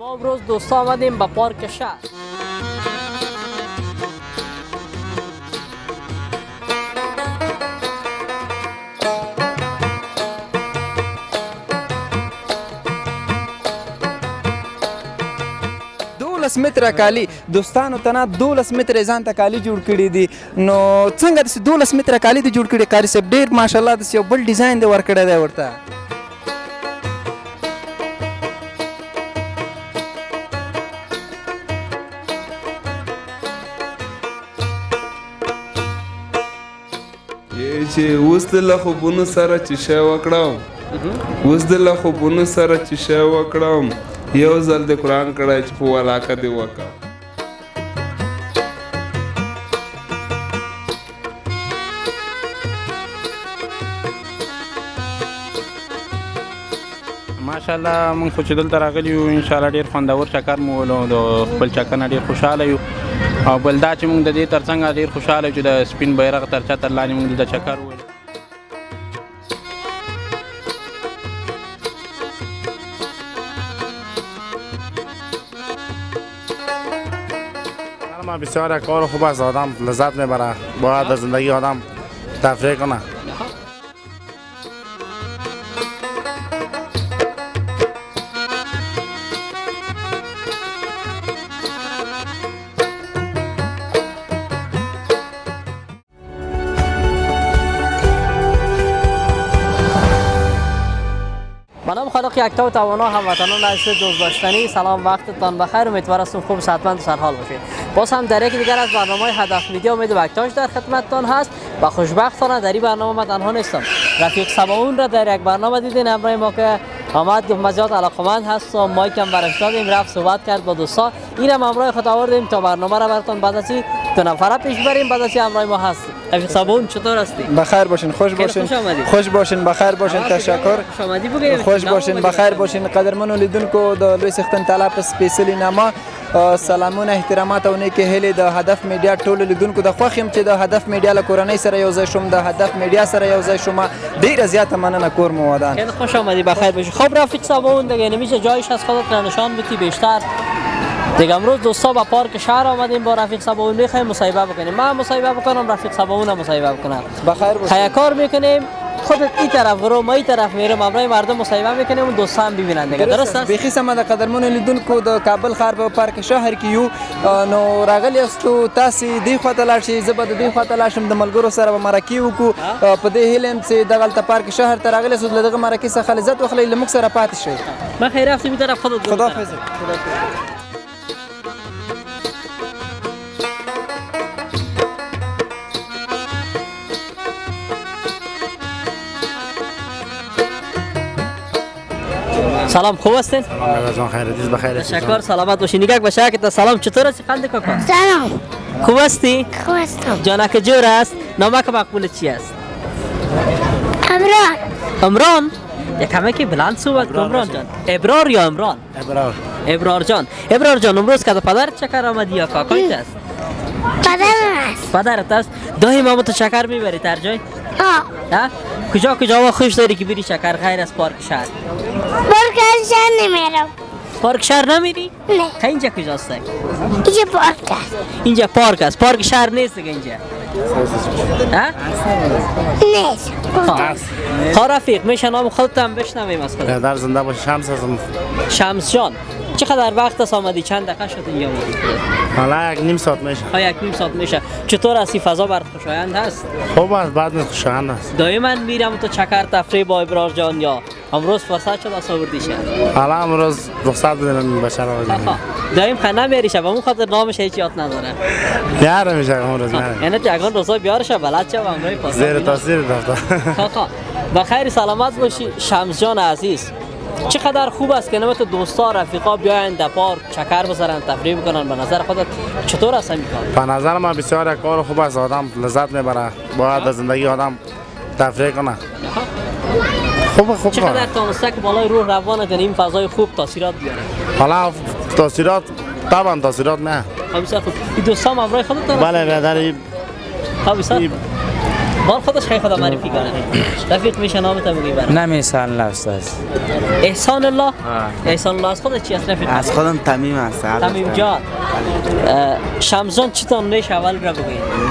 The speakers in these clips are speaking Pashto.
ما امروز دوستا آمدیم به پارک شهر. دولس متره کالی دوستانو ته نه 12 متره ځان ته کالی جوړ کړي دي نو څنګه داسې 12 متره کالی دي جوړ کړي قاري صاحب ډېر ماشاءالله داسې یو بل ډیزاین دی ورکړی دی ورته چې اوس د له خوبونو سره چې شی وکړم اوس د له خوبونو سره چې شی وکړم یو ځل د قرآن کړی چې په ولاکه دې وکړه ماشاءالله موږ خو چې دلته راغلي یو انشاءالله ډېر خوندور چکر مو ولو د خپل چکر نه ډېر خوشحاله یو او بل دا چې موږ د دې تر څنګ ډېر خوشحاله یو چې د سپین بیرغ تر چتر لاندې موږ دلته چکر وولو بسیار کار خوب است آدم لذت میبره باید از زندگی آدم تفریح کنه به نام خالق یکتا و توانا هموطنان عزیز دوست داشتنی سلام وقتتان بخیر امیدوار هستم خوب صحتمند و سرحال باشید باز هم در یک دیگر از برنامه هدف میدیا امید بکتاش در خدمتتان هست و خوشبختانه در این برنامه من تنها نیستم رفیق سباون را در یک برنامه دیدین همراه ما که آمد گفت مزیاد علاقمند هست و مایکم برش دادیم رفت صحبت کرد با دوستا اینم همراه خود آوردیم تا برنامه را براتون بعد از این دو نفره پیش بریم بعد از همراه ما هست رفیق سباون چطور هستی بخیر باشین خوش باشین خوش باشین بخیر باشین تشکر خوش باشین بخیر باشین قدرمنو لیدونکو د لوی سختن تعالی په سپیشلی نامه سلامونه احترامات او نیکه هلي د هدف میډیا ټول لیدونکو د خوښیم چې د هدف میډیا له کورنۍ سره یو ځای شوم د هدف میډیا سره یو ځای شوم ډیر زیاته مننه کور مو ودان خیلی خوش آمدی بخیر باشی خب رفیق سباون دیگه نمیشه جایش از خودت را نشان بدی بیشتر دیگه امروز دوستا با پارک شهر آمدیم با رفیق سباون میخوایم مصاحبه بکنیم من مصاحبه بکنم رفیق سباون هم مصاحبه بکنم بخیر باشی خیلی کار میکنیم خودت این طرف برو ما این طرف میرم همراه مردم مصاحبه میکنیم اون دوستا هم ببینن دیگه درست است بخی سم د قدرمنو لیدونکو د کابل ښار په پارک شهر کې یو نو راغلی استو تاسو دی خواته لاړ شئ زه به د دې خواته لاړ شم د ملګرو سره به مرکې وکړو په دې هیله یم چې دغلته پارک شهر ته راغلی سو دغه مرکې څخه لذت واخلئ له موږ سره پاتې شئ ما خیر رفتم این طرف خودت برو خداحافظ سلام خوب هستین؟ سلام خیر دیز بخیر تشکر سلامت باشین نگاه بشه که سلام چطور هستی خنده کاکا سلام خوب هستی؟ خوب هستم جانک جور است نامک مقبول چی است؟ امران عمران یک کمی که بلند صحبت کن عمران جان ابرار یا عمران؟ ابرار جان امروز که پدرت چکر آمدی یا کاکایت است؟ پدرت است دایم هم تو چکر میبری تر جای؟ ها کجا خوش داری که بری چکر غیر از پارک شهر پارک شهر نمیرم پارک شهر نمیری نه اینجا کجاست اینجا پارک است اینجا پارک است پارک شهر نیست دیگه اینجا ها نیست خب رفیق میشه نام خودت هم بشنویم از خودت در زنده باش شمس هستم شمس جان چقدر وقت است آمدی چند دقیقه شد اینجا آمدی حالا یک نیم ساعت میشه یک نیم ساعت میشه چطور است این فضا برات خوشایند هست خوب است بعد می خوشایند است دائما میرم تو چکر تفریح با ابرار جان یا امروز فرصت شد از آوردی شد حالا امروز رخصت بدیم بچه را بدیم دائم خانه میری شب همون خاطر نامش هیچ یاد نداره یاره میشه امروز یعنی تیگان روزا بیارش بلد شد امروز پاس زیر تاثیر رفته بخیر سلامت باشی شمس جان عزیز چقدر خوب است که نمت دوستا رفیقا بیاین در پارک چکر بزنن تفریح بکنن به نظر خودت چطور است این کار؟ به نظر من بسیار کار خوب است آدم لذت میبره باید از زندگی آدم تفریح کنه خوب چقدر تانسته که بالای روح روانت در این فضای خوب تاثیرات بیاره حالا تاثیرات طبعا تاثیرات نه خب بسیار خوب این دوستا هم همراه خودت بله برادر بار خودش خیلی خدا معرفی کنه. رفیق میشه نامت بگی برام. نمیسان الله استاد. احسان الله. احسان الله از خودت چی است رفیق؟ از خودم تمیم است. تمیم جان. شمزان چی تا نیش اول را بگی؟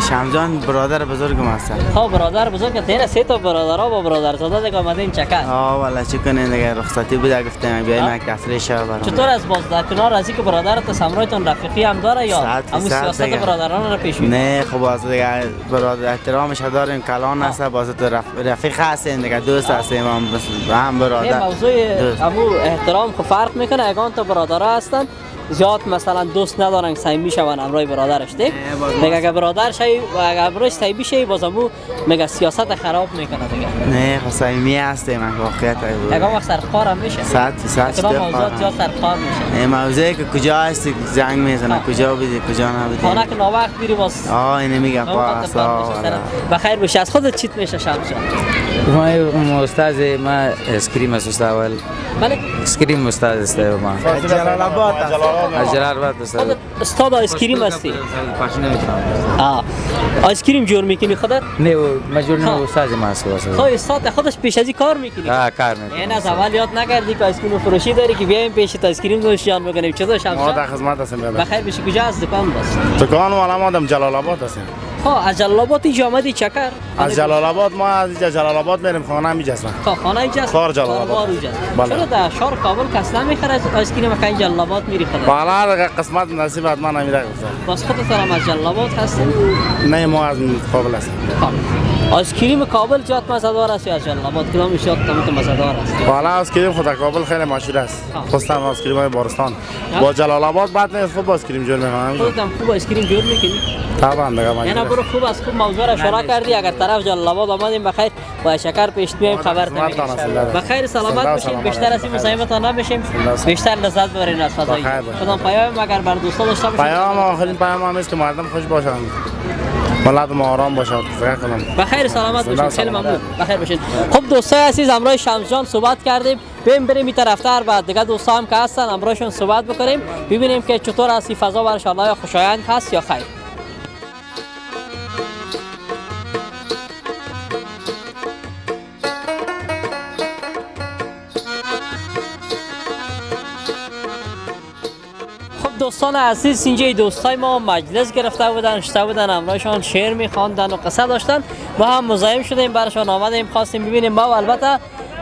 شمزان برادر بزرگم است. ها برادر بزرگ تینا سه تا برادرها با برادر زاده دیگه آمدین چکر. والا چی کنین دیگه رخصتی بود گفتم بیایم یک تفریح برام. چطور از باز در کنار از اینکه برادرت سامرایتون رفیقی هم داره یا همون سیاست برادران را پیش می‌برید؟ نه خب باز دیگه برادر احترامش داریم کلان است باز تو رفیق هستیم دیگه دوست هستیم هم برادر. موضوع ابو احترام خو فرق میکنه اگه تا برادرها هستن زیاد مثلا دوست ندارن صمیمی شون امروی برادرش دیگه میگه اگه برادر شی و اگه امروی صمیمی شی بازمو میگه سیاست خراب میکنه دیگه. نه خو صمیمی هستیم من واقعیت اگه وقت سرقار هم میشه 100% کدام موضوع زیاد سرقار میشه. موضوعی که کجا هست زنگ میزنه کجا بودی کجا نبودی خانه که ناوقت میری باز اینو میگم پاسا بخیر باشه. از خودت چیت میشه شمس جان؟ ما استاد ما اسکریم است اول. بله اسکریم استاد است ما جلال آباد از جلال آباد خودت استاد آیسکریم هستی؟ آیسکریم جور میکنی خودت؟ نه مجبور نه استاد ما است خب استاد خودش پیش از این کار میکنی؟ کار میکنم. این از اول یاد نکردی که آیسکریم فروشی داری که بیایم پیش تا آیسکریم نوشیان بکنیم چطور شمس؟ ما در خدمت هستیم. بخیر بشی. کجا از دکان باست؟ دکان والا ما در جلال آباد هستیم. از جلال آباد اینجا آمدی چکر؟ از جلال آباد ما از اینجا جلال آباد میریم خانه میجسم. خانه اینجا است؟ کار جلال آباد. چرا در شهر کابل کس نمیخره آیسکریم که جلال آباد میری خدا؟ بالا قسمت نصیب ما نمیره. باز خودت هم از جلال آباد هستی؟ نه ما از کابل هستیم. آیسکریم کابل زیاد مزه‌دار است یا از جلال آباد کدام زیاد مزه‌دار است؟ بالا آیسکریم خود کابل خیلی مشهور است. خصوصا آیسکریم های بارستان. با جلال آباد بعد نه خوب آیسکریم جور میکنم. خودت هم خوب آیسکریم جور میکنی؟ طبعا دیگه من. یعنی برو خوب از خوب موضوع را اشاره کردی. اگر طرف جلال آباد آمدیم بخیر با شکر پیش میایم خبر میدیم. بخیر سلامت باشین. بیشتر از این مزاحمتان نمیشیم. بیشتر لذت ببرین از فضای. خدا پیام اگر بر دوستان داشته باشین. پیام آخرین پیام هم است که مردم خوش باشن. ملت ما آرام باشه. بخیر سلامت باشین. خیلی ممنون. بخیر باشین. خب دوستای عزیز امروز شمس جان صحبت کردیم. بریم این طرفتر بعد دیگه دوستا هم که هستن امروزشون صحبت بکنیم ببینیم که چطور است این فضا برای ان شاء خوشایند هست یا خیر. دوستان عزیز اینجا دوستای ما مجلس گرفته بودن نشسته بودن امروزشان شعر می‌خواندن و قصه داشتن ما هم مزاحم شدیم براشون آمدیم خواستیم ببینیم ما و البته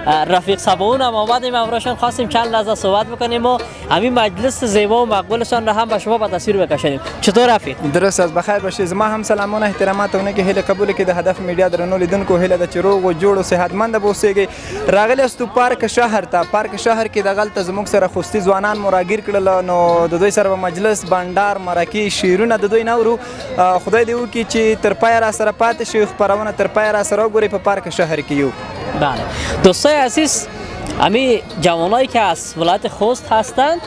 رفیق سباون هم آمدیم امروزشان خواستیم چند لحظه صحبت بکنیم و همین مجلس زیبا و مقبولشان را هم به شما به تصویر بکشیم. چطور رفیق؟ درست است بخیر باشید. ما هم سلامونه احترامات اونه که هله قبول کې د هدف میډیا درنو لیدونکو هله د چروغ او جوړ او صحتمند بوسېږي راغلی استو پارک شهر ته پارک شهر کې د غلط زموږ سره خوستي ځوانان مراګیر کړل نو د دوی سره مجلس بندر مرکی شیرونه د دوی نورو خدای دی وکي چې تر پای را سره پات شي خبرونه تر پای را سره وګوري په پارک شهر کې یو. بله دوستای عزیز امی جوانایی که از ولایت خوست هستند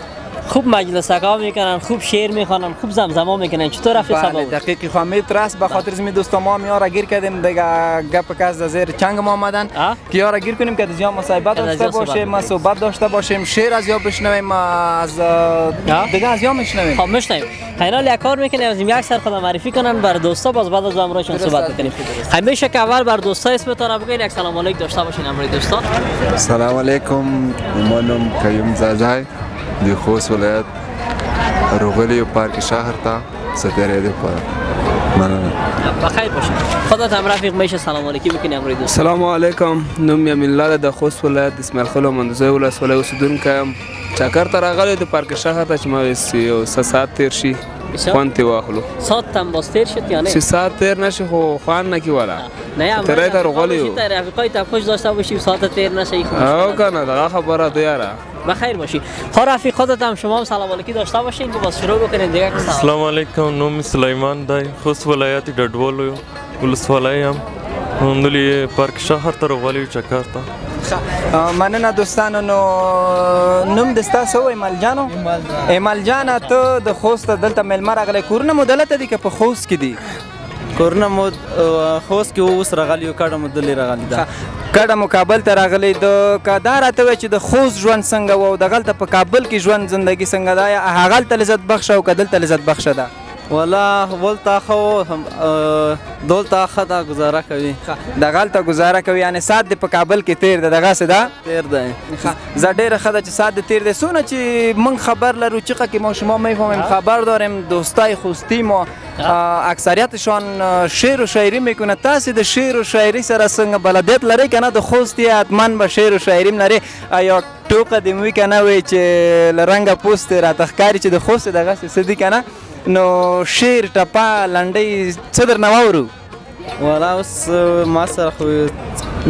خوب مجلس ها میکنن خوب شعر میخوانن خوب زمزمه میکنن. چطور رفیق سبا بود؟ دقیقی خامید راست به خاطر زمین دوستا ما میارا گیر کردیم دیگه گپ کاز زیر چنگ ما آمدن که یارا گیر کنیم که دزیا مصاحبه داشته باشیم ما صحبت داشته باشیم شعر از یا بشنویم از دیگه از یا میشنویم. خب میشنویم. خیلی یک کار میکنیم از یک سر خود معرفی کنن بر دوستا باز بعد از امروزشون صحبت میکنیم. همیشه که اول بر دوستا اسمتون بگین یک سلام علیک داشته باشین امروز دوستا. سلام علیکم منم کیوم زازای دی خوست ولایت روغلی و پارک شهر تا ستاره دی پر من بخیر باشید. خودت هم رفیق میشه سلام علیکی بکنی امروز دوست. سلام علیکم نوم یم الله د خوست ولایت اسماعیل خلو مندوزه ولسوالۍ اوسیدونکی چکر ته راغلی د پارک شهر ته چې ما یو ساعت تیر شي خوند واخلو. ساعت تم باز تیر شد یا نه؟ ساعت تیر نشه خو خوان نکی والا. نه ترای تا روغلی و رفیقای تا خوش داشته باشی ساعت تیر نشه خوش. او کنه دغه خبره تو یاره. بخیر باشی. خب رفیق خودت هم شما هم سلام علیکی داشته باشین که باز شروع بکنین دیگه. سلام علیکم نوم سلیمان دی خوست ولایت ډډوال ولسوالۍ هم همدلی پارک شهر ته روغلی چکر ته. مننه دوستانو نوم دستا سو ایمال جانو ایمال جان ته د خوست دلته ملمر اغله کورنه مدلته دي که په خوست کې دي کورنه مود خوست کې اوس راغلی کډه مدلې راغلی دا کډه مقابل ته راغلی د کادار ته چې د خوست ژوند څنګه وو د غلطه په کابل کې ژوند زندگی څنګه دا هغه ته لذت بخښ او کدل ته لذت بخښ ده ولا ولته خو دولته خطا گزاره کوي دغلته گزاره کوي یعنی سات دې په کابل کې تیر ده دغسې ده تیر دی زه ډېره ښه ده چې سات دې تیر دی څونه چې موږ خبر لرو چقه که ما شما میفهمیم خبر داریم دوستای خوستی ما اکثریتشان شعر و شاعری میکنه تاسې د شعر و شاعری سره څنګه بلدیت لرئ که نه د خوست یې حتما به شعر و شاعري م لرئ یا ټوکه دې وي که نه وی چې له رنګه پوست یې راته ښکاري چې د خوست یې دغسې څه دي که نه نو شعر ټپه لنډۍ څه درنه واورو ولا اوس ما سره خو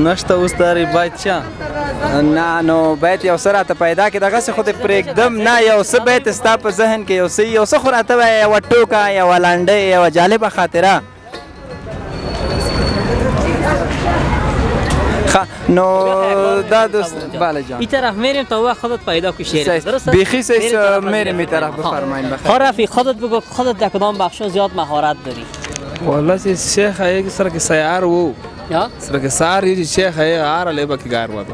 نشته اوس داري باید چا نه نو باید یو څه راته پیدا کړي دغسې خو دې پرېږدم نه یو څه باید ستا په ذهن کې یو څه خو راته وایه یوه ټوکه یوه لنډۍ یوه جالبه خاطره نو دا دوست بله جان این طرف میریم تا وقت خودت پیدا کنی شعر درسته بیخی سیس میریم این طرف بفرمایید بخیر رفیق خودت بگو خودت در کدام بخشا زیاد مهارت داری والله چې شیخ یک سره کې سیار وو یا سره کې ساری شیخ آره لیبا کی گار وادو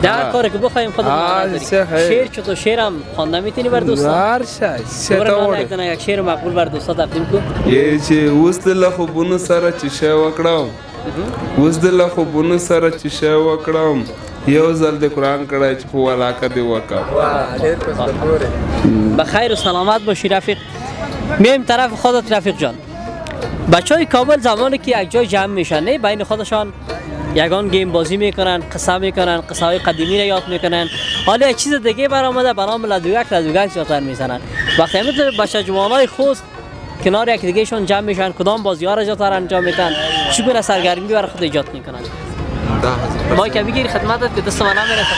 در کاری که بخوایم خودت مهارت داری شعر چطور شعرم خوانده میتونی بر دوستان یک شعر مقبول بر دوستان تقدیم کن یه چې اوس د خوبونو سره چې شی وکړم اوس د خوبونو سره چې شی وکړم یو ځل د قرآن کړی چې په ولاکه دې وکړم بخیر و سلامت باشی رفیق میم طرف خودت رفیق جان بچه های کابل زمانی که یک جای جمع میشن نه بین خودشان یگان گیم بازی میکنن قصه میکنن قصه های قدیمی را یاد میکنن حالا یک چیز دیگه برآمده به نام لدوگک زیادتر میزنن وقتی همینطور بچه جوانای خوست کنار یک دیگه شون جمع میشن کدام بازی ها را زیادتر انجام میدن چگونه سرگرمی برای خود ایجاد میکنن ما که بگیری خدمتت که دست ما نمیرسه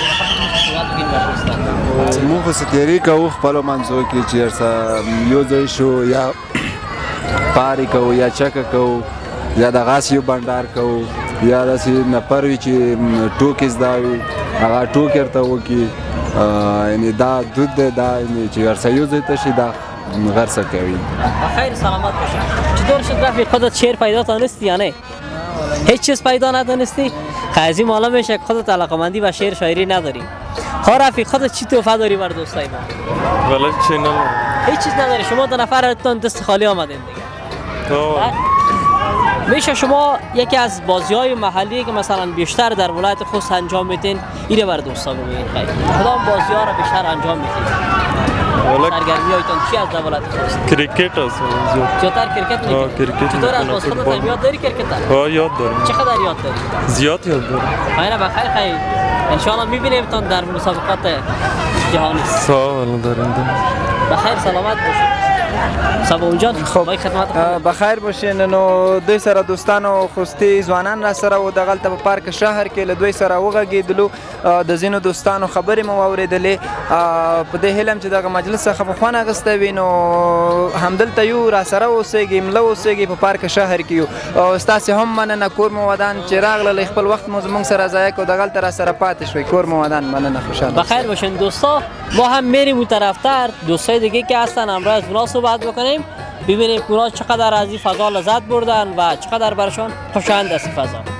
مو خو ستیری کوو خپلو منځو کې چې هرڅه یو ځای شو یا پاري کوو یا چکه کوو یا دغسې یو بنډار کوو یا داسې نفر وي چې ټوکې زده وي هغه ټوکې ورته وکړي یعنې دا دود دی دا چې هر څه یو ځای ته شي دا غرڅه کوي بخیر سلامت باشی چطور شد رفیق خودت شعر پیدا تانستی یا نه؟ هیچ چیز پیدا ندانستی؟ خیلی معلوم میشه که خودت علاقه‌مندی به شعر شاعری نداری رفیق خودت چی تحفه داری بر دوستای ما؟ ولی چی ندارم هیچ چیز نداری شما دو نفرتون دست خالی آمدین دیگه میشه شما یکی از بازی‌های محلی که مثلا بیشتر در ولایت خوست انجام میدین اینو بر دوستا بگید خیر کدام بازی‌ها رو بیشتر انجام میدین سرگرمی‌هایتون چی از ولایت خوست کریکت است زیادتر کریکت می‌کنید چطور از باز خودت یاد داری کریکت؟ یاد دارم چقدر یاد داری؟ زیاد یاد دارم خیر بخیر خیر ان شاء الله می‌بینیم تان در مسابقات جهانی سلام دارم بخیر سلامت باشید صاحب جان خب خدمت بخیر باشین نو دوی سره دوستانو خوستی ځوانان را سره و دغلته په پارک شهر کې له دوی سره وغږېدلو د ځینو دوستانو خبرې مو واورېدلې په دې هیله چې دغه مجلس څخه په خوند اخیستی وي نو همدلته یو را سره اوسېږي مله اوسېږي په پارک شهر کې یو ستاسې هم مننه کور مو ودان چې راغللی خپل وخت مو زموږ سره ضایع کړو دغلته را سره پاتې شوئ کور مو ودان مننه خوشحاله بخیر باشین دوستا ما هم میریم اون طرفتر دوستای دیگه که هستن امروز از اونا صحبت بکنیم ببینیم اونا چقدر از این فضا لذت بردن و چقدر برشان خوشایند است فضا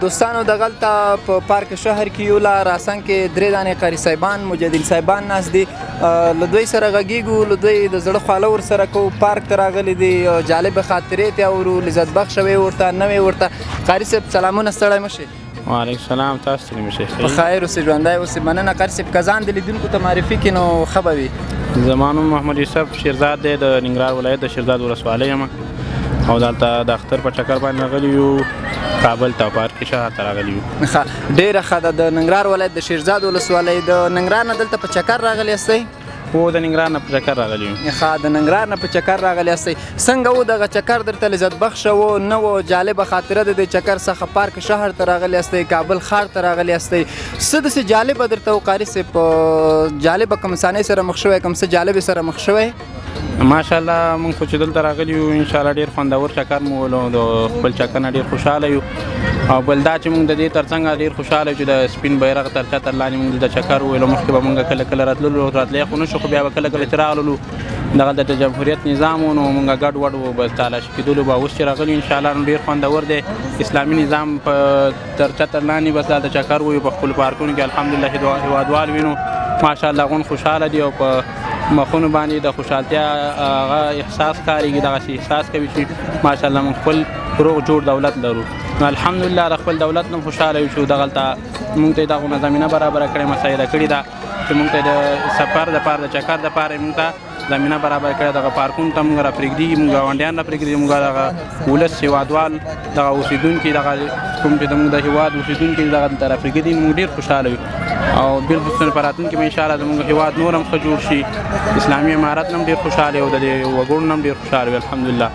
دوستانو دغلته په پارک شهر کې یو لا راسن کې درې دانې قاري صاحبان مجدد صاحبان ناست دي له دوی سره غږیږو له دوی د زړه خواله ورسره کوو پارک ته راغلي دي جالبه خاطرې ته اورو لذت بخښه وې ورته نوې ورته قاري صاحب سلامونه ستړی مه شئ وعلیکم سلام تاسو ستړي مه شئ په خیر اوسئ ژوندی اوسئ مننه قاري صاحب که ځان د لیدونکو ته معرفي کړي نو ښه به وي زما نوم محمد یوسف شیرزاد دی د ننګرهار ولایت د شیرزاد ولسوالۍ یم او دلته د اختر په چکر باندې راغلي یو کابل ته پارک شهر ته راغلي یو ډېره ښه ده د ننګرهار ولایت د شیرزاد ولسوالۍ د ننګرهار نه دلته په چکر راغلی یاستئ هو د ننګرهار نه په چکر راغلی یو ښه د ننګرهار نه په چکر راغلی یاستئ څنګه و دغه چکر درته لذت بخښه و نه و جالبه خاطره د دې چکر څخه پارک شهر ته راغلی یاستئ کابل ښار ته راغلی یاستئ څه داسې جالبه درته و قاري صاحب جالبه کوم انسانۍ سره مخ شوی کوم څه جالبې سره مخ شوی ماشاءالله مونږ خو چې دلته راغلي یو انشاءالله ډېر خوندور چکر مو ولو د خپل چکر نه ډېر خوشحاله یو او بل دا چې مونږ د دې تر څنګ ډېر خوشحاله یو چې د سپین بیرغ تر چتر لاندې مونږ دلته چکر وویلو مخکې به مونږ کله کله راتللو راتلی خو نه شو خو بیا به کله کله چې راغللو دغه د جمهوریت نظام نو مونږ ګډ وډ و بس تلاش کېدلو به اوس چې راغلی ان شاء الله نو ډېر خوندور دی اسلامي نظام په تر چتر لاندې بس دا د چکر وي په خپلو پارکونو کې الحمدلله هیوادوال وینو ماشاء الله غون خوشحاله دي او په مخونو باندې د خوشحالتیا هغه احساس ښکارېږي دغسې احساس کوي چې ماشاء الله موږ خپل روغ جوړ دولت لرو نو الحمدلله د خپل دولت نه خوشحاله یو چې دغلته موږ ته یې دغونه زمینه برابره کړې مساعده کړې ده چې موږ ته د سفر دپاره د چکر دپاره موږ ته زمینه برابر کړې دغه پارکونو ته موږ راپرېږدي موږ ګاونډیان راپرېږدي موږ دغه ولس هېوادوال دغه اوسېدونکي دغه کوم چې زموږ د هېواد اوسېدونکي دغه دلته راپرېږدي نو موږ ډېر خوشحاله یو او بالخصوص په راتلونکي کې به انشاءالله زموږ هېواد نور هم ښه جوړ شي اسلامي امارت نه هم ډېر خوشحاله یو د دې وګړو نه هم ډېر خوشحاله وي الحمدلله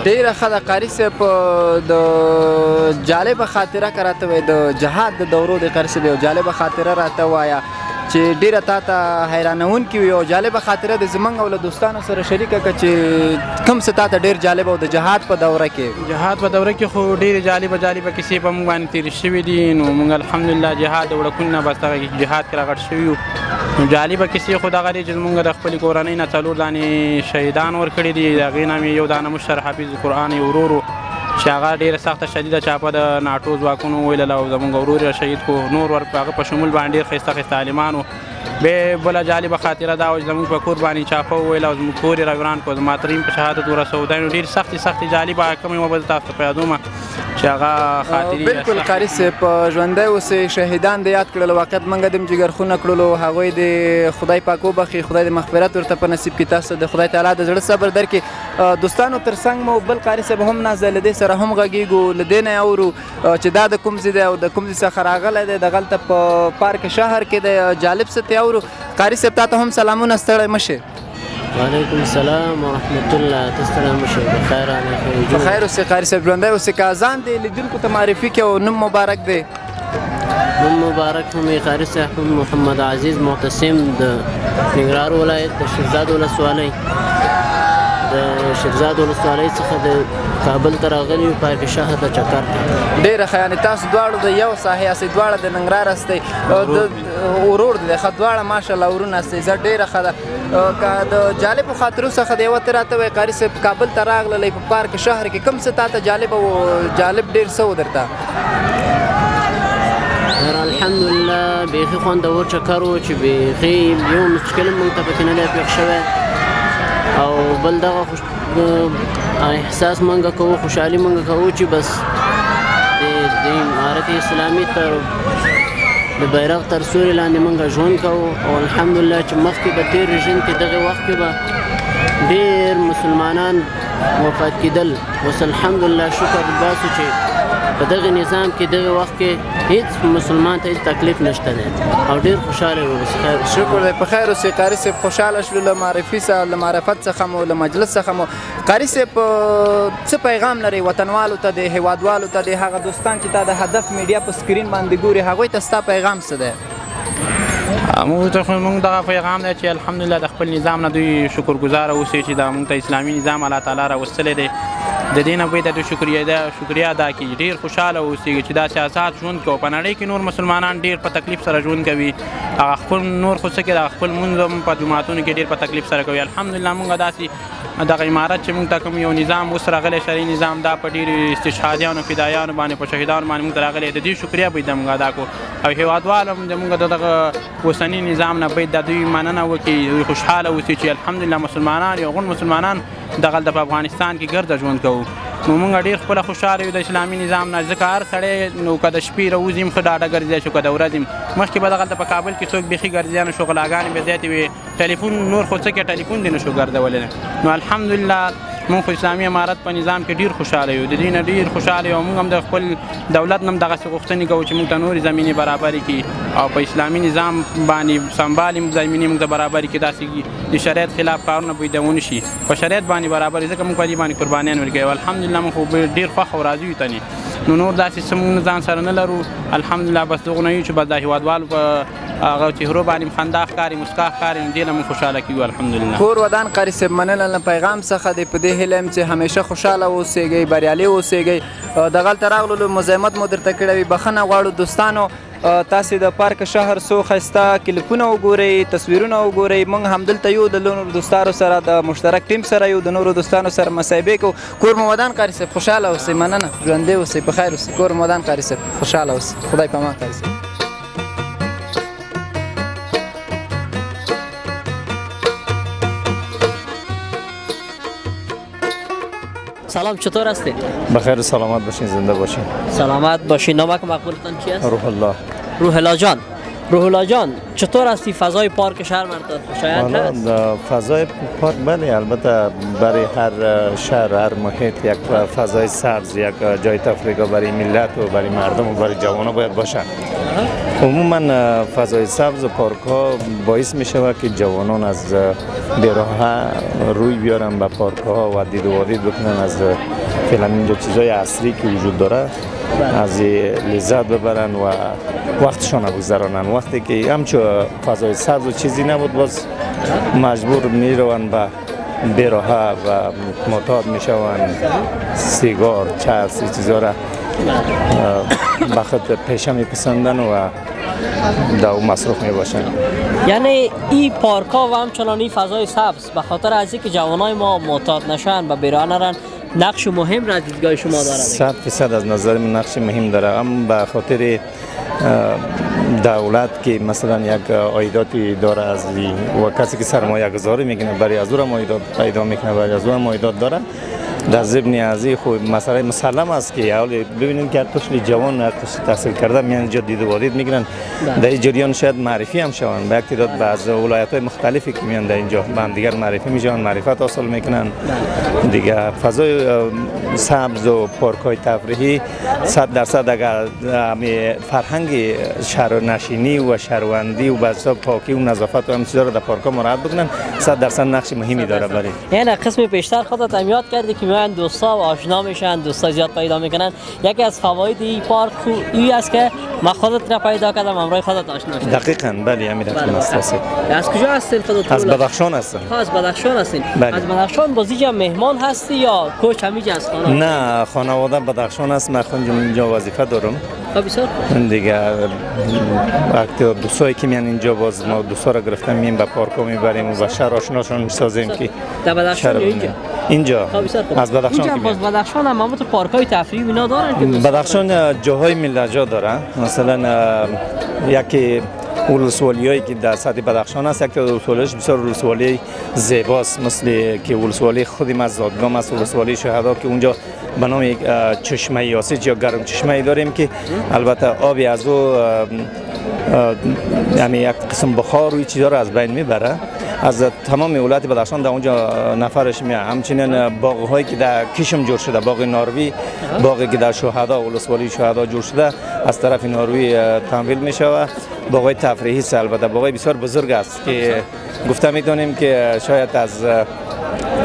ډېره ښه ده قاري صاحب د جالبه خاطره که راته وایي د جهاد د دورو د قاري صاحب یو جالبه خاطره راته ووایه چې ډېره تا ته حیرانونکې وي او جالبه خاطره د زموږ او له دوستانو سره شریکه کړه چې کوم څه تا ته ډېر جالبه او د جهاد په دوره کې جهاد په دوره کې خو ډېرې جالبه کیسې په موږ باندې تېرې شوي دي نو موږ الحمدلله جهاد د وړکونو نه بس دغه جهاد کې راغټ شوي یو نو جالبه کیسې خو دغه دی چې زموږ د خپلې کورنۍ نه 4 دانې شهیدان ورکړي دي د هغې نه مې یو دانه مشر حافظ قرآن یې ورور چې هغه ډېره سخته شدیده چاپه د ناټو ځواکونو ویلله او زموږ ورور یې شهید کو نور هغه په شمول باندې ډېر ښایسته عالمان وو بله جالبه خاطره دا وه چې زموږ په کور باندې چاپه وویله او زموږ کور یې راوران کړو زما ترین په شهادت ورسودی نو ډېرې سختې جالبه کومې وه به زه تاسو ته په یادومه چې هغه خاطرې بلکل قاري صاحب ژوندی اوسئ شهیدان د یاد کړل واقعیت موږ د جګرخونه کړلو هغوی د خدای پاک وبخي خدای د مغفرت ورته په نصیب کړي تاسو د خدای تعالی د زړه صبر درکړي دوستانو تر څنګ مو بل قاري صاحب هم نازی له دې سره هم غږېږو له دې نه یې اورو چې دا د کوم ځای دی او د کوم ځای څخه راغلی دی دغلته په پارک شهر کې دی جالب څه ته اورو قاري صاحب تا ته هم سلامونه ستړی مه شې وعلیکم السلام ورحمت الله ته ستړی مه شې بخیر بخیر اوسې قاري صاحب ژوندی اوسې که اذان دی لیدونکو ته معرفي کړي او نوم مبارک دی نوم مبارک هم قاري صاحب محمد عزیز معتصم د ننګرهار ولایت د شیرزاد ولسوالۍ د شیرزاد ولسوالۍ څخه د کابل ته راغلي یو پارک شهر د چکر ته ډېره ښه یعنې تاسو دواړو د یو ساحې یاستئ دواړه د ننګرهار هستئ ورور دی ښه دواړه ماشاءالله ورونه هستئ زه ډېره ښه ده که د جالبو خاطرو څخه د یوه ته راته وایي قاري صاحب کابل ته راغللی په پارک شهر کې کوم څه تا ته جالبه و جالب ډېر څه و درته الحمدلله بیخي خوندور چکر و چې بیخي یو مشکل هم موږ ته پکې نه دی پېښ شوی او بل دغه احساس موږ کوو خوشحالي موږ کوو چې بس د امارت اسلامي تر د بیرغ تر سوري لاندې موږ ژوند کوو او الحمدلله چې مخکې به تېر رژیم کې دغه وخت کې به ډېر مسلمانان وفات کېدل اوس الحمدلله شکر باسو چې په دغه نظام کې دغه وخت کې هیڅ مسلمان ته هیڅ تکلیف نشته دی او ډېر خوشحاله یو شکر دی په خیر اوسئ قاري صاحب خوشحاله شولو له معرفت څخه مو له مجلس څخه مو قاري صاحب څه پیغام لرئ وطنوالو ته د هیوادوالو ته د هغه دوستان چې تا د هدف میډیا په سکرین باندې ګوري هغوی ته ستا پیغام څه دی موږ ته خو موږ دغه پیغام دی چې الحمدلله د خپل نظام نه دوی شکرګزاره اوسئ چې دا موږ ته اسلامي نظام الله تعالی راوستلی دی د دې نه باید د شکریا ادا کړي ډېر خوشحاله اوسېږي چې داسې آزاد ژوند کوو په نړۍ کې نور مسلمانان ډېر په تکلیف سره ژوند کوي هغه خپل نور خو څه کوي خپل لمونځ هم په جوماتونو کې ډېر په تکلیف سره کوي الحمدلله موږ داسې دغه امارت چې موږ ته کوم یو نظام اوس راغلی شرعي نظام دا په ډېرو استشهادیانو فدایانو باندې په شهیدانو باندې موږ ته راغلی د دې شکریا باید موږ ادا کړو او هېوادوال هم د موږ د دغه اوسني نظام نه باید د دوی مننه وکړي دوی خوشحاله اوسي چې الحمدلله مسلمانان یو غون مسلمانان دغلته په افغانستان کې ګرده ژوند کوو نو موږ ډېر خپله خوشحاله یو د اسلامي نظام نه ځکه هر سړی نو که د شپې راوځي هم ښه ډاډه ګرځېدی شو که د ورځې مخکې به دغلته په کابل کې څوک بیخي ګرځېدی نه شو غلاګانې به زیاتې وې ټلیفون نور خو څه کې ټلیفون دې نه شو ګرځولی نو الحمدلله موږ خو اسلامي امارت په نظام کې ډېر خوشحاله یو د دې نه ډېر خوشحاله یو موږ هم د خپل دولت نه هم دغسې غوښتنې کوو چې موږ ته نورې زمینې برابرې کړي او په اسلامي نظام باندې سمبالې زمینې موږ ته برابرې کړي داسې د شریعت خلاف کارونه باید ونه شي په شریعت باندې برابرې ځکه موږ په دې باندې قربانیان ورکوي الحمدلله موږ خو ډېر خوښ او راضي یو تنې نو نور داسې څه موږ ځان سره نه لرو الحمدلله بس دغونه یو چې بس د هېوادوالو په هغه چهرو باندې خندا ښکاري مسکا ښکاري نو دې نه موږ خوشحاله کېږو الحمدلله کور ودان قاري صاحب مننه له پیغام څخه دی په دې هیله یم چې همیشه خوشحاله اوسېږئ بریالي اوسېږئ دغلته راغلو مزاحمت مو درته کړی وي بخښنه غواړو دوستانو تاسې د پارک شهر څو ښایسته کلیپونه وګورئ تصویرونه وګورئ موږ همدلته یو د نورو دوستانو سره د مشترک ټیم سره یو د نورو دوستانو سره مصاحبې کوو کور مو ودان قاري صاحب خوشحاله اوسئ مننه ژوندی اوسئ په خیر اوسئ کور مو ودان قاري صاحب خوشحاله اوسئ خدای په امان قاري صاحب سلام چطور هستید؟ بخیر و سلامت باشین زنده باشین سلامت باشین نامک مقبولتان چی است؟ روح الله روح الله جان روح الله جان چطور هستی فضای پارک شهر مرتضی خوشایند هست؟ فضای پارک بله البته برای هر شهر هر محیط یک فضای سبز یک جای تفریح برای ملت و برای مردم و برای جوانان باید باشه عموما فضای سبز و پارک ها باعث می شود که جوانان از بیراها روی بیارن به پارک ها و دید و وادید بکنن از فعلا اینجا چیزای عصری که وجود داره از لذت ببرن و وقتشان بگذرانن وقتی که همچون فضای سبز و چیزی نبود باز مجبور میرون به بیراها و معتاد میشون سیگار چرس چیزا را به خود پیشه میپسندن و در اون مصروف میباشن یعنی این پارک ها و همچنان این فضای سبز به خاطر از اینکه جوانای ما معتاد نشن و بیراه نرن نقش مهم را دیدگاه شما داره 100% از نظر من نقش مهم داره اما به خاطر دولت که مثلا یک عایداتی داره از و کسی که سرمایه گذاری میکنه برای از اون عایدات پیدا میکنه برای از اون عایدات داره در ضمن از این خود مسئله مسلم است که حالا ببینید که طفل جوان تحصیل کرده میان اینجا دید و وادید میگیرن در این جریان شاید معرفی هم شوند به یک تعداد بعض ولایت‌های مختلفی که میان در اینجا با هم دیگر معرفی میشن معرفت حاصل میکنن دیگه فضای سبز و پارک‌های تفریحی 100% اگر فرهنگ شهرنشینی و شهروندی و بسا پاکی و نظافت و همین چیزا رو در پارک‌ها مراعات بکنن 100% نقش مهمی داره برای یعنی قسم بیشتر خودت هم یاد کردی که میان دوستا و آشنا میشن دوستا زیاد پیدا میکنن یکی از فواید این پارک این است که ما خودت را پیدا کردم امروز خودت آشنا شدم دقیقاً بله همین است از کجا هستین خودت از بدخشان هستم از بدخشان هستین بله. از بدخشان بازیجا مهمان هستی یا کوچ همیشه از خانه نه خانواده بدخشان است من خودم اینجا وظیفه دارم بسیار دیگه وقتی دوستایی که میان اینجا باز ما دوستا را گرفتم مییم به پارک‌ها میبریم و به شهر آشناشون میسازیم که در بدخشان اینجا از بدخشان اینجا باز بدخشان هم همون پارک‌های تفریحی اینا دارن که بدخشان جاهای ملجا داره مثلا یکی ولسوالیایی که در سطح بدخشان است یک ولسوالیش بسیار ولسوالی زیباست مثل که ولسوالی خود مزادگام است ولسوالی شهدا که اونجا به نام یک چشمه یاسیج یا گرم چشمه داریم که البته آبی از او یعنی یک قسم بخار و چیزا رو از بین میبره از تمام ولایت بدخشان در اونجا نفرش میاد همچنین باغ‌هایی که در کشم جور شده باغ ناروی باغی که در شهدا ولسوالی شهدا جور شده از طرف ناروی تمویل میشه باغ‌های تفریحی است البته باغ‌های بسیار بزرگ است که گفته میتونیم که شاید از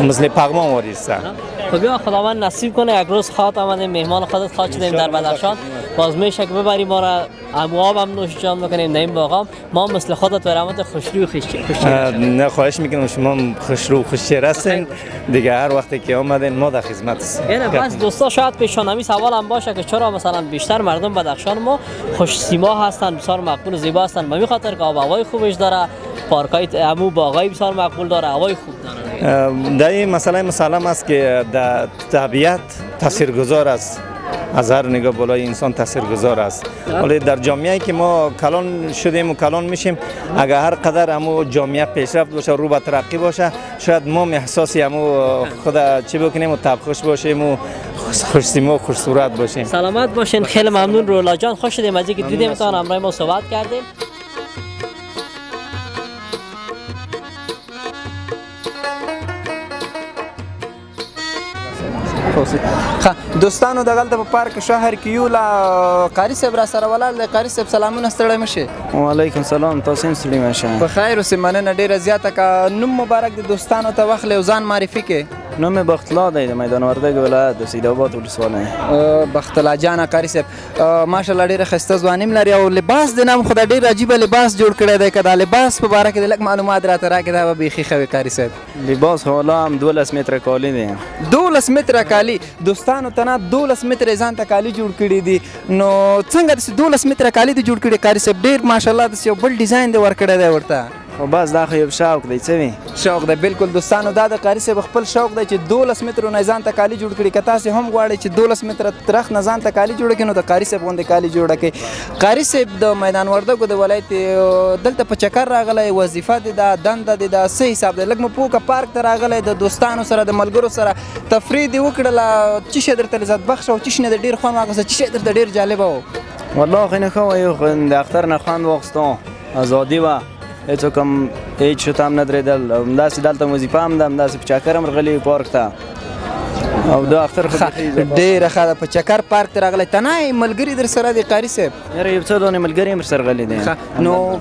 مثل پغمان واری است خب یا خداوند نصیب کنه یک روز خاط آمدیم مهمان خودت خاط شدیم در بدخشان باز میشه که ببریم ما را آب هم نوش جان بکنیم در این باغام ما مثل خودت برامت خوشروی و خوشچهره نه خواهش میکنم شما خوشرو و خوشچهره هستین دیگه هر وقتی که آمدین ما در خدمت هستیم یعنی بس دوستا شاید پیشانمی سوال هم باشه که چرا مثلا بیشتر مردم بدخشان ما خوش سیما هستن بسیار مقبول و زیبا هستن به خاطر که آب هوای خوبش داره پارکای امو باغای بسیار مقبول داره هوای خوب داره در این مسئله مسلم است که در طبیعت تاثیرگذار است از هر نگاه بالای انسان تاثیرگذار است ولی در جامعه‌ای که ما کلان شدیم و کلان میشیم اگر هر قدر همو جامعه پیشرفت باشه رو به ترقی باشه شاید ما احساسی همو خود چی بکنیم و تبخوش باشیم و خوش‌سیما و خوش صورت باشیم سلامت باشین خیلی ممنون روح الله جان خوش شدیم از اینکه دیدیم تان همراه ما صحبت کردیم دوستانو دغلته په پارک شهر کې یو لا قاری صاحب را سره ولاړ دی قاری صاحب سلامونه ستړی مشه وعلیکم سلام تاسو هم ستړي مشه په خیر اوسې مننه ډیره زیاته کا نوم مبارک د دوستانو ته واخلې او ځان معرفي کې نام بخت الله دی د میدان وردګ ولایت د سیدآباد ولسوالۍ. بخت الله جان قاری صاحب ماشاءالله ډېره ښایسته ځواني لري او لباس د نام خو دا ډېر عجیبه لباس جوړ کړی دی. که دا لباس په باره کې د لږ معلومات راته راکړې دا به بیخي ښه وي قاری صاحب. لباس حالا هم 12 متره کالي دی. 12 متره کالي دوستانو ته نه 12 متره ځان ته کالي جوړ کړي دي. نو څنګه داسې 12 متره کالي دي جوړ کړي قاری صاحب؟ ډېر ماشاءالله داسې یو بل ډیزاین دی ورکړی دی ورته. خو بس دا خو یو شوق دی څه وي. شوق دی بالکل دوستانو. دا د قاری صاحب خپل شوق دی چې 12 مترو نه ځان ته کالي جوړ کړي. که تاسې هم غواړئ چې 12 متره ترخ نه ځان ته کالي جوړه کړي نو د قاری صاحب غوندې کالي جوړه کړئ. قاری صاحب د میدان وردګو د ولایت دلته په چکر راغلی، وظیفه دی دا، دنده دی دا، څه حساب دی؟ لږ مو پوه که پارک ته راغلی د دوستانو سره د ملګرو سره تفریح دې وکړله، څه شی درته لذت بخښه او څه شی نه د ډېر خوند واخیسته؟ څه شی درته ډېر جالبه و؟ والله خو نه ښه وه، یو د اختر نه خوند واخیستو، ازادي وه، هېڅوک هم هېڅ شي ته هم نه درېدل. همداسې دلته وظیفه هم ده، همداسې په چکر هم راغلي پارک ته او د اختر خو ډېره ښه ده. په چکر پارک ته راغلی، تنها ملګري در سره دي قاری صاحب؟ یاره یو څو دانې ملګري هم ورسره غلي دي. نو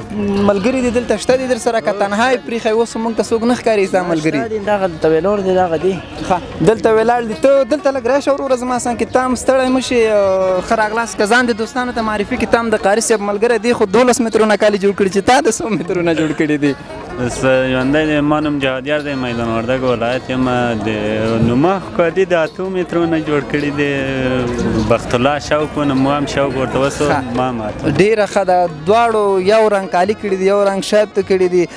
ملګري دي دلته شته دي در سره که تنها یې پرېښی؟ اوس موږ ته څوک نه ښکاري ستا ملګري؟ دغه دلته ولاړ دي، دغه دي دلته ولاړ دي. ته دلته لږ راشه وروره زما څنګ کې، ته هم ستړی مه شې. ښه راغلاست. که ځان د دوستانو ته معرفي کړي، ته هم د قاری صاحب ملګری دی خو 12 مترونه کالي جوړ کړي چې تا د 100 مترونه جوړ کړي دي. ژوندی دی، ما نوم جهادیار دی، میدان وردګ ولایت یم. نو ما ښکاري د 8 مترونه جوړ کړي دي. بخت الله شوق و، نو مو هم شوق ورته وسو، ما ماته ډېره ښه ده. دواړو یو رنګ کالي کړي دي، یو رنګ شرط کړي دي.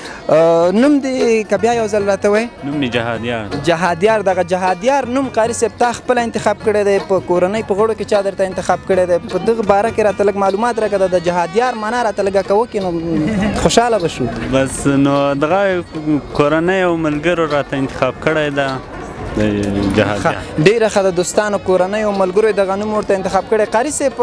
نوم دې که بیا یو ځل راته وایې؟ نوم مې جهادیار. جهادیار. دغه جهادیار نوم قاری صاحب تا خپله انتخاب کړی دی؟ په کورنۍ په غړو کې چا درته انتخاب کړی دی؟ په دغه باره کې راته لږ معلومات راکړه. د جهادیار معنا راته لږه که وکړې نو خوشحاله به شو. بس نو دغه کورنۍ او ملګرو راته انتخاب کړی ده جهادیار. ډېره ښه ده دوستانو، کورنۍ او ملګرو دغه نوم ورته انتخاب کړی. قاری صاحب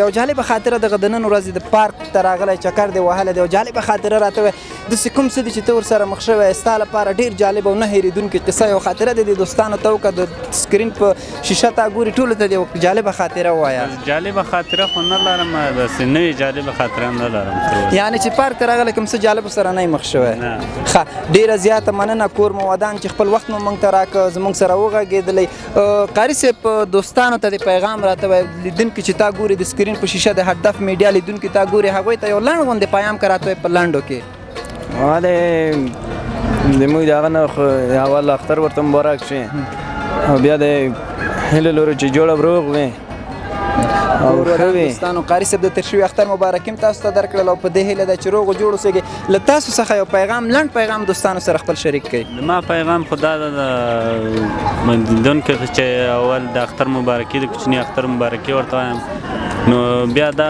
یو جالبه خاطره دغه د نن ورځې د پارک ته راغلی، چکر دې وهلی دی، یو جالبه خاطره راته وایه. داسې کوم څه دي چې ته ورسره مخ شوی یې ستا لپاره ډېر جالبه او نه هېرېدونکې قصه یو خاطره دې د دوستانو ته وکړه؟ د سکرین په شیشه تا ګوري، ټولو ته دې یو جالبه خاطره ووایه. جالبه خاطره خو نه لرم، داسې نوې جالبه خاطره نه لرم. یعنې چې پارک ته راغلی کوم څه جالب سره نه یې مخ شوی؟ ښه، ډېره زیاته مننه کور مو ودان چې خپل وخت مو موږ ته راکړه، زموږ سره وغږېدلی. قاری صاحب دوستانو ته د پیغام راته وایه، لیدونکي چې تا ګوري د سکرین په شیشه د هدف میډیا لیدونکي تا ګوري، هغوی ته یو لنډ غوندې پیغام که راته وایې په لنډو کې؟ زموږ د هغه نه اول اختر ورته مبارک شي او بیا د هیله لرو چې جوړه روغ وي او ښه وي. دوستانو قاری صاحب د تېر شوي اختر مبارکي هم تاسو ته درکړل او په دې هیله ده چې روغ و جوړ اوسېږئ. له تاسو څخه یو پیغام، لنډ پیغام دوستانو سره خپل شریک کړئ. ما پیغام خو دا ده د لیدونکو چې اول د اختر مبارکي، د کوچني اختر مبارکي ورته وایم. نو بیا دا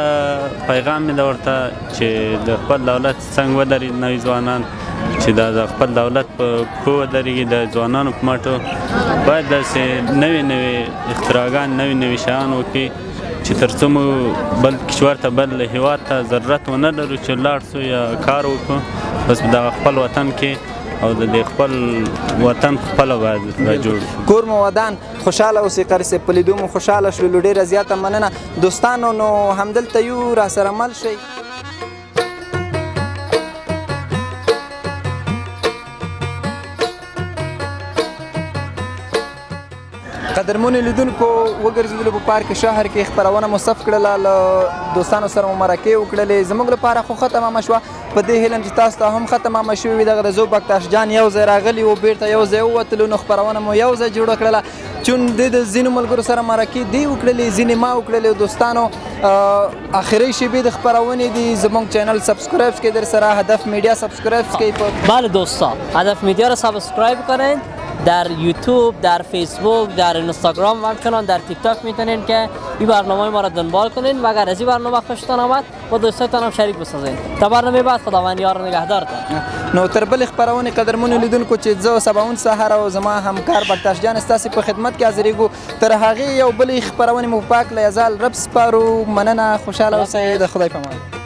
پیغام مې ده ورته چې د خپل دولت څنګ ودرېد نوي ځوانان، چې دا د خپل دولت په پښو ودرېږي. د ځوانانو په مټو باید داسې نوې اختراګان، نوي شیان وکړي چې تر څو مو بل کشور ته، بل هېواد ته ضرورت ونه لرو چې لاړ شو یا کار وکړو. بس د خپل وطن کې او د خپل وطن خپله باید راجوړ. کور مو ودان، خوشحاله اوسئ. قاری صاحب په لیدو مو خوشحاله شولو، ډېره زیاته مننه دوستانو. نو همدلته یو راسره مل شئ. قدرمنو لیدونکو، وګرځېدلو په پارک شهر کې خپرونه مو صف کړله، له دوستانو سره مو مرکې وکړلې. زموږ لپاره خو ښه تمامه شوه، په دې هیله چې تاسو ته هم ښه تمامه شوې وي. دغه د زوب بکتاش جان یو ځای راغلي وو، بیرته یو ځای ووتلو، نو خپرونه مو یو ځای جوړه کړله. چون د ځینو ملګرو سره مرکې دی وکړلې، ځینې ما وکړلې. دوستانو آخري شیبې د خپرونې دي. زموږ چینل سبسکرایب کړئ در سره، هدف میډیا سبسکرایب کړئ. بله دوستان، هدف میډیا رو سابسکرایب کنین. در یوتیوب، در فیسبوک، در اینستاگرام و همچنان در تیک تاک میتونین که این برنامه ما را دنبال کنین و اگر از این برنامه خوشتان آمد با دوستانتان هم شریک بسازین. تا برنامه بعد خداوند یار و نگهدارتان. نو تر بلې خپرونې قدرمنو لیدونکو چې زه سباون سهار او زما همکار بکتاش جان ستاسې په خدمت کې حاضرېږو. تر هغې یو بلې خپرونې مو پاک له یزال رب سپارو. مننه، خوشحاله اوسئ، د خدای په امان.